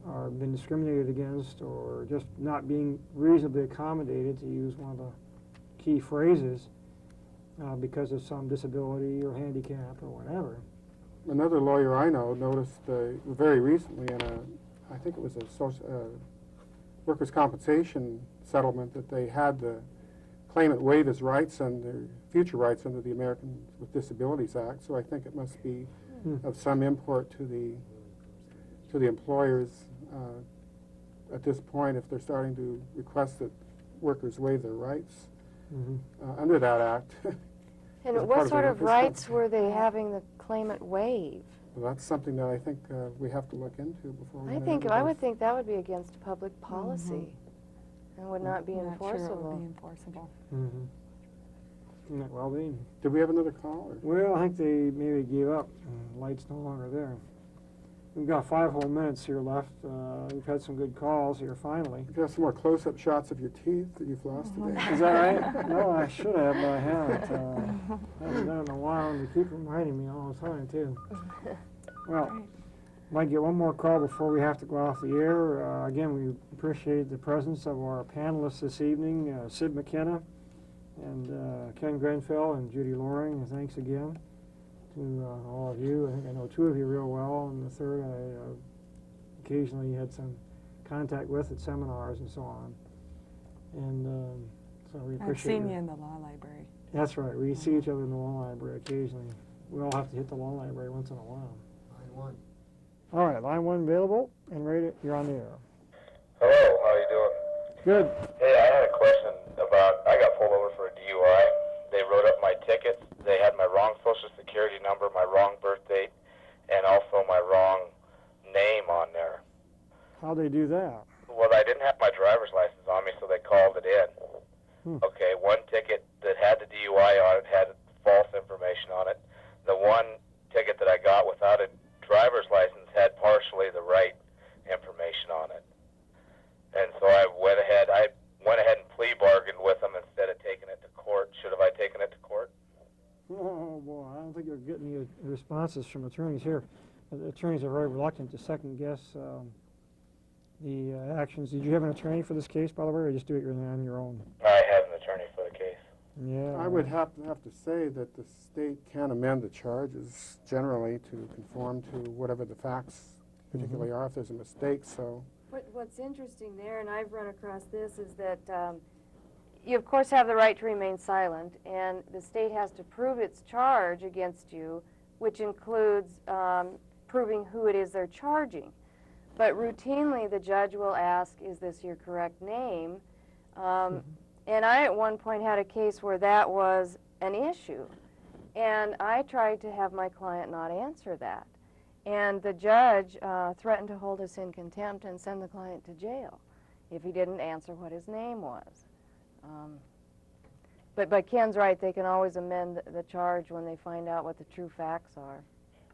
are been discriminated against or just not being reasonably accommodated, to use one of the key phrases, because of some disability or handicap or whatever. Another lawyer I know noticed very recently I think it was a workers' compensation settlement, that they had the claimant waive his rights and their future rights under the Americans with Disabilities Act. So I think it must be of some import to the employers at this point, if they're starting to request that workers waive their rights under that act. And as a part what of sort their of workers' rights were they having the claimant waive? Well, that's something that I think we have to look into before we. I would think that would be against public policy and would not be I'm not sure it enforceable. would be enforceable. Well, they, Did we have another call? Or? well, I think they maybe gave up. The light's no longer there. We've got 5 whole minutes here left. We've had some good calls here finally. You could have some more close-up shots of your teeth that you've lost today. Is that right? No, I should have, but I haven't. I haven't done it in a while, and they keep reminding me all the time, too. Well, might get one more call before we have to go off the air. Again, we appreciate the presence of our panelists this evening, Sid McKenna and Ken Grenfell and Judy Loring. And thanks again to all of you. I think I know 2 of you real well, and the third I occasionally had some contact with at seminars and so on. And so we I've appreciate seen it. you in the law library. That's right. We see each other in the law library occasionally. We all have to hit the law library once in a while. Line 1. All right, line 1 available and ready. You're on the air. Hello, how you doing? Good. Hey, I had a question about, I got pulled over for a DUI. They wrote up my tickets. They had my wrong social security number, my wrong birth date, and also my wrong name on there. How'd they do that? Well, I didn't have my driver's license on me, so they called it in. Okay, one ticket that had the DUI on it had false information on it. The one ticket that I got without a driver's license had partially the right information on it. And so I went ahead and plea bargained with them instead of taking it to court. Should have I taken it to court? Oh, boy, I don't think you're getting any responses from attorneys here. The attorneys are very reluctant to second-guess the actions. Did you have an attorney for this case, by the way, or just do it on your own? I have an attorney for the case. Yeah. I would have to say that the state can amend the charges generally to conform to whatever the facts particularly are if there's a mistake, so. What's interesting there, and I've run across this, is that you of course have the right to remain silent, and the state has to prove its charge against you, which includes proving who it is they're charging. But routinely the judge will ask, is this your correct name? And I at one point had a case where that was an issue, and I tried to have my client not answer that. And the judge threatened to hold us in contempt and send the client to jail if he didn't answer what his name was. But Ken's right, they can always amend the charge when they find out what the true facts are.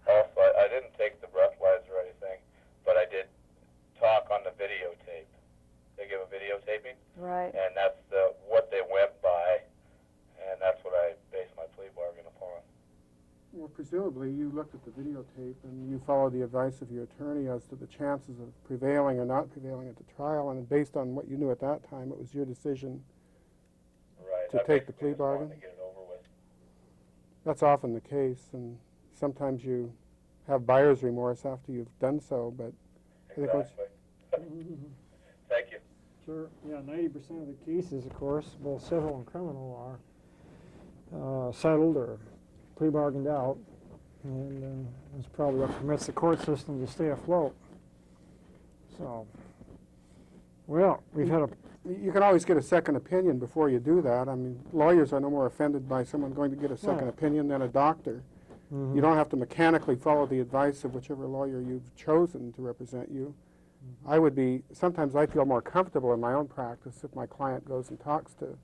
Also, I didn't take the breathalyzer or anything, but I did talk on the videotape. They give a videotaping, Right. and that's what they went by, and that's what I based my plea bargain upon. Well, presumably you looked at the videotape and you followed the advice of your attorney as to the chances of prevailing or not prevailing at the trial, and based on what you knew at that time, it was your decision Right. to I take the basically plea just wanted bargain? to get it over with. That's often the case, and sometimes you have buyer's remorse after you've done so, but I think what's- Exactly. Thank you. Sure. Yeah, 90% of the cases, of course, both civil and criminal, are settled or plea bargained out, and that's probably what permits the court system to stay afloat. So, well, we've had a you can always get a second opinion before you do that. I mean, lawyers are no more offended by someone going to get a second opinion than a doctor. You don't have to mechanically follow the advice of whichever lawyer you've chosen to represent you. Sometimes I feel more comfortable in my own practice if my client goes and talks to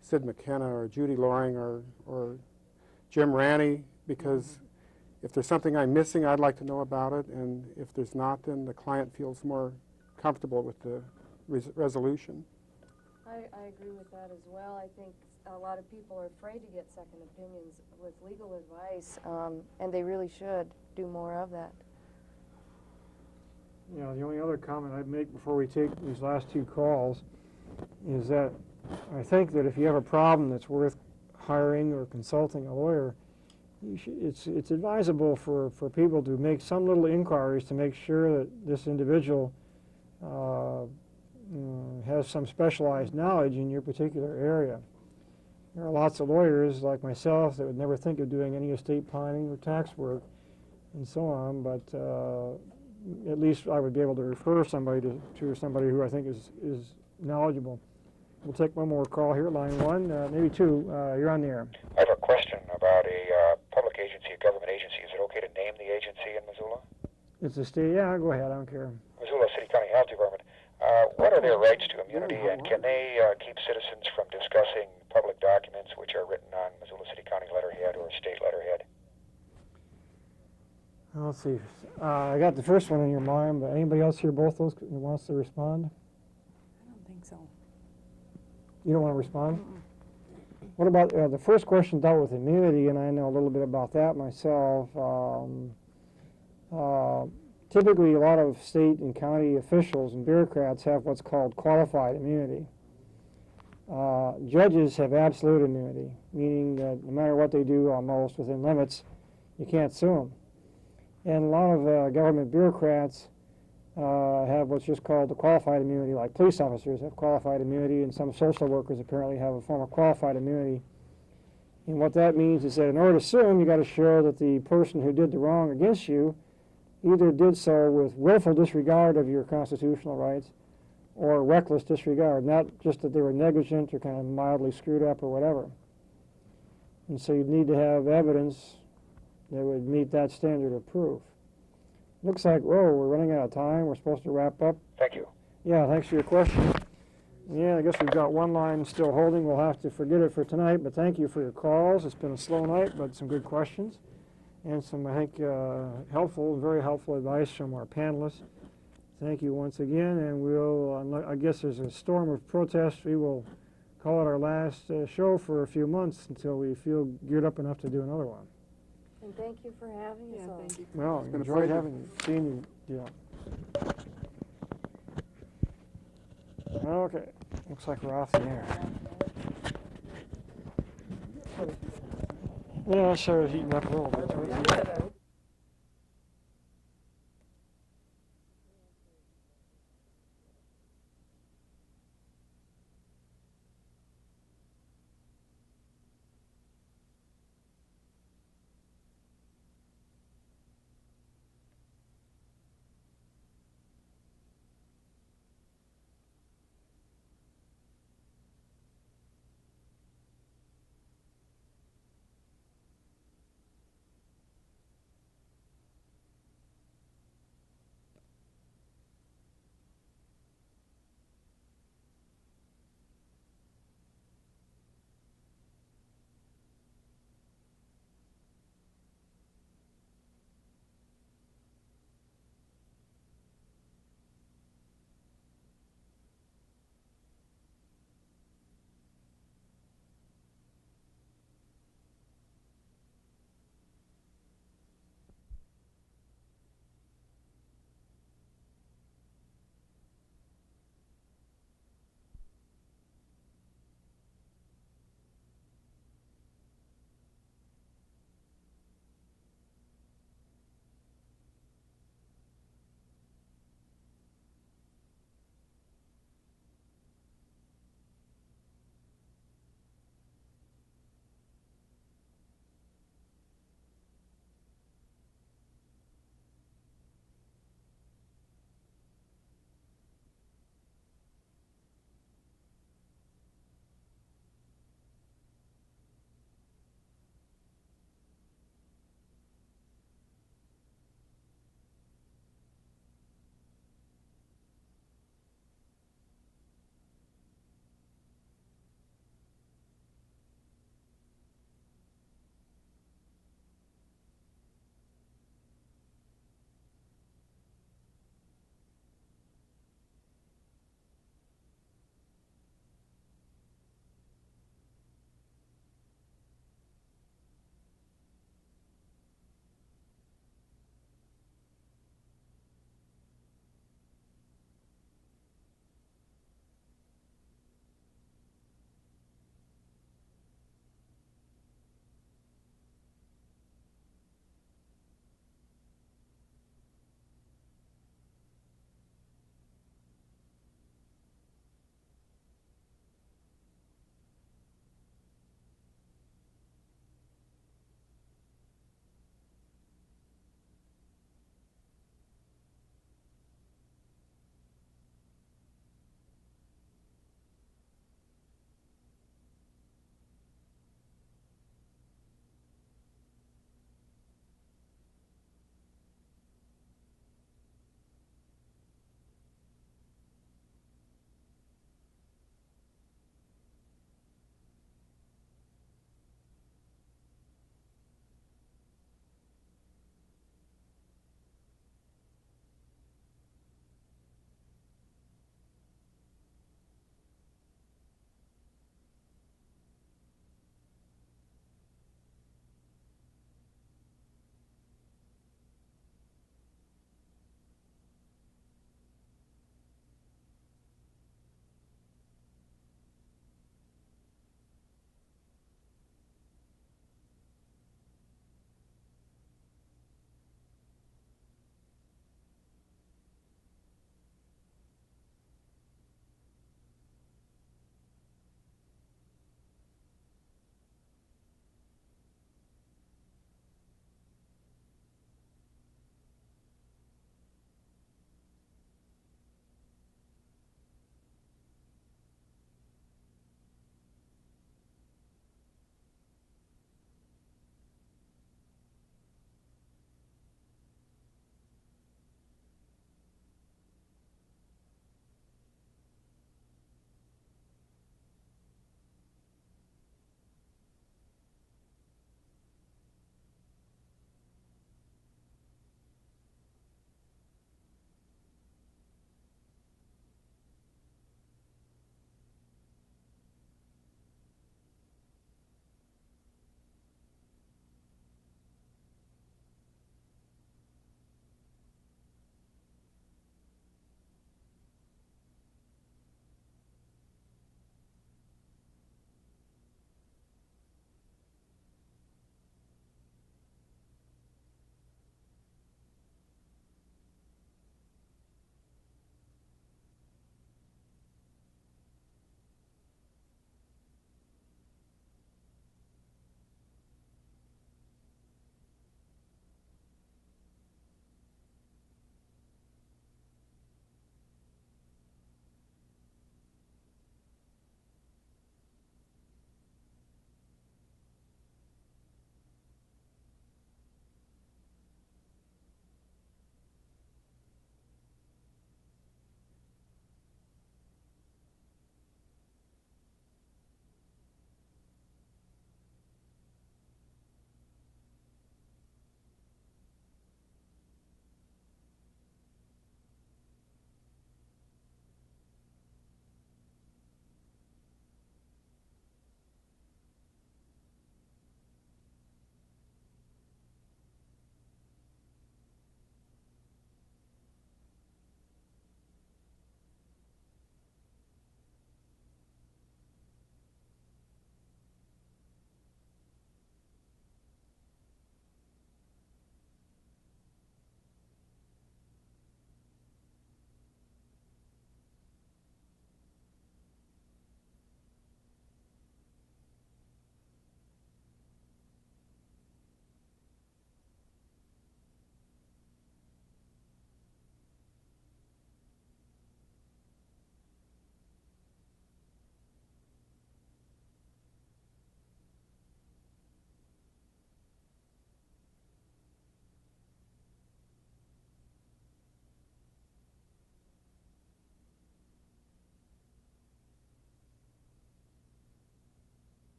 Sid McKenna or Judy Loring or Jim Ranney, because if there's something I'm missing, I'd like to know about it, and if there's not, then the client feels more comfortable with the resolution. I agree with that as well. I think a lot of people are afraid to get second opinions with legal advice, and they really should do more of that. You know, the only other comment I'd make before we take these last two calls is that I think that if you have a problem that's worth hiring or consulting a lawyer, it's advisable for people to make some little inquiries to make sure that this individual has some specialized knowledge in your particular area. There are lots of lawyers like myself that would never think of doing any estate planning or tax work and so on, but at least I would be able to refer somebody to somebody who I think is knowledgeable. We'll take one more call here, line one, maybe two. You're on the air. I have a question about a public agency, a government agency. Is it okay to name the agency in Missoula? It's a state, yeah, go ahead, I don't care. Missoula City County Health Department. What are their rights to immunity, and can they keep citizens from discussing public documents which are written on Missoula City County letterhead or state letterhead? Let's see. I got the first one in your mind, but anybody else here, both those, who wants to respond? I don't think so. You don't want to respond? What about the first question dealt with immunity, and I know a little bit about that myself. Typically, a lot of state and county officials and bureaucrats have what's called qualified immunity. Judges have absolute immunity, meaning that no matter what they do, almost within limits, you can't sue them. And a lot of government bureaucrats have what's just called the qualified immunity, like police officers have qualified immunity, and some social workers apparently have a form of qualified immunity. And what that means is that in order to sue them, you got to show that the person who did the wrong against you either did so with willful disregard of your constitutional rights or reckless disregard, not just that they were negligent or kind of mildly screwed up or whatever. And so you'd need to have evidence that would meet that standard of proof. Looks like, whoa, we're running out of time. We're supposed to wrap up. Thank you. Yeah, thanks for your question. Yeah, I guess we've got one line still holding. We'll have to forget it for tonight, but thank you for your calls. It's been a slow night, but some good questions and some, I think, helpful, very helpful advice from our panelists. Thank you once again, and we'll, I guess there's a storm of protest. We will call it our last show for a few months until we feel geared up enough to do another one. And thank you for having us all. Thank you. Well, been a enjoyed pleasure. seeing you. Yeah. Okay, looks like we're off the air. Yeah, sure, heating up a little bit.